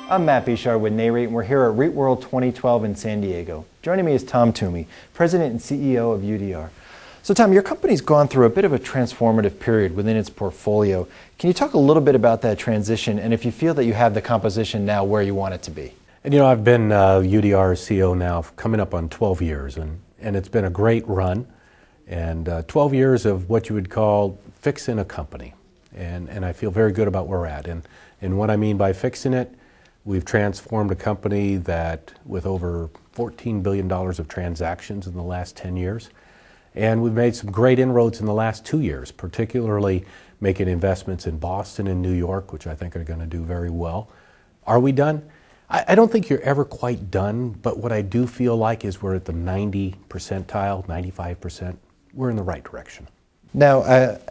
I'm Matt Bishard with NAREIT, and we're here at REIT World 2012 in San Diego. Joining me is Tom Toomey, President and CEO of UDR. So Tom, your company's gone through a bit of a transformative period within its portfolio. Can you talk a little bit about that transition and if you feel that you have the composition now where you want it to be? And you know, I've been UDR CEO now coming up on 12 years, and it's been a great run. And 12 years of what you would call fixing a company. And I feel very good about where we're at. And what I mean by fixing it, we've transformed a company that with over $14 billion of transactions in the last 10 years. And we've made some great inroads in the last 2 years, particularly making investments in Boston and New York, which I think are going to do very well. Are we done? I don't think you're ever quite done, but what I do feel like is we're at the 90 percentile, 95%. We're in the right direction. Now,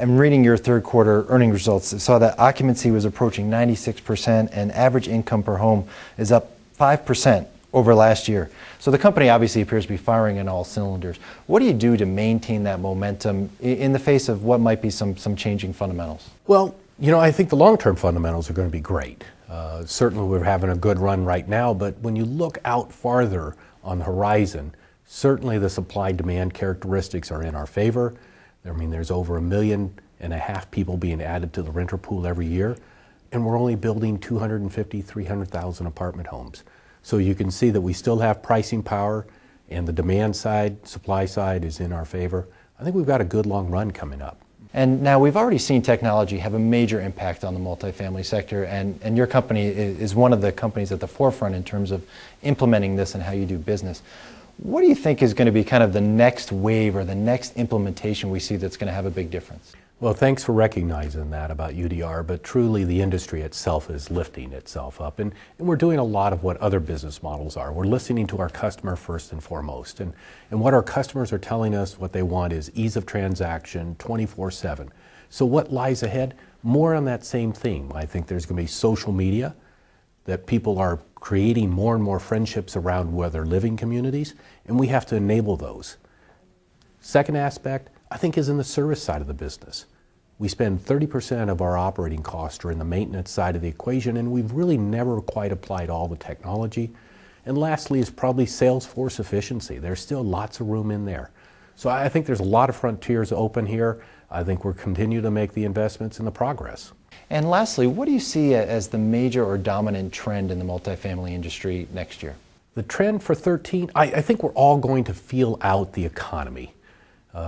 I'm reading your third quarter earnings results. I saw that occupancy was approaching 96% and average income per home is up 5% over last year. So the company obviously appears to be firing on all cylinders. What do you do to maintain that momentum in the face of what might be some changing fundamentals? Well, you know, I think the long-term fundamentals are going to be great. Certainly we're having a good run right now, but when you look out farther on the horizon, certainly the supply-demand characteristics are in our favor. I mean, there's over 1.5 million people being added to the renter pool every year, and we're only building 250,000, 300,000 apartment homes. So you can see that we still have pricing power, and the demand side, supply side is in our favor. I think we've got a good long run coming up. And now we've already seen technology have a major impact on the multifamily sector, and your company is one of the companies at the forefront in terms of implementing this and how you do business. What do you think is going to be kind of the next wave or the next implementation we see that's going to have a big difference? Well, thanks for recognizing that about UDR, but truly the industry itself is lifting itself up, and we're doing a lot of what other business models are. We're listening to our customer first and foremost, and what our customers are telling us what they want is ease of transaction 24/7. So what lies ahead? More on that same theme. I think there's going to be social media, that people are creating more and more friendships around where they're living communities, and we have to enable those. Second aspect, I think, is in the service side of the business. We spend 30% of our operating costs are in the maintenance side of the equation, and we've really never quite applied all the technology. And lastly is probably sales force efficiency. There's still lots of room in there. So I think there's a lot of frontiers open here. I think we'll continue to make the investments and the progress. And lastly, what do you see as the major or dominant trend in the multifamily industry next year? The trend for 13, I think we're all going to feel out the economy.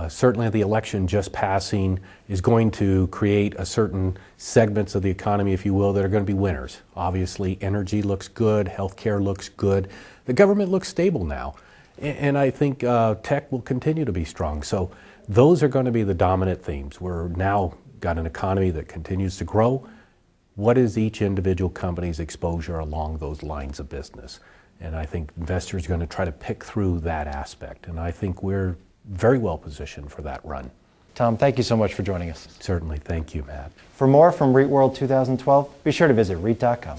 Certainly the election just passing is going to create a certain segments of the economy, if you will, that are going to be winners. Obviously, energy looks good, healthcare looks good. The government looks stable now. And I think tech will continue to be strong. So those are going to be the dominant themes. We're now got an economy that continues to grow. What is each individual company's exposure along those lines of business? And I think investors are going to try to pick through that aspect. And I think we're very well positioned for that run. Tom, thank you so much for joining us. Certainly. Thank you, Matt. For more from REIT World 2012, be sure to visit REIT.com.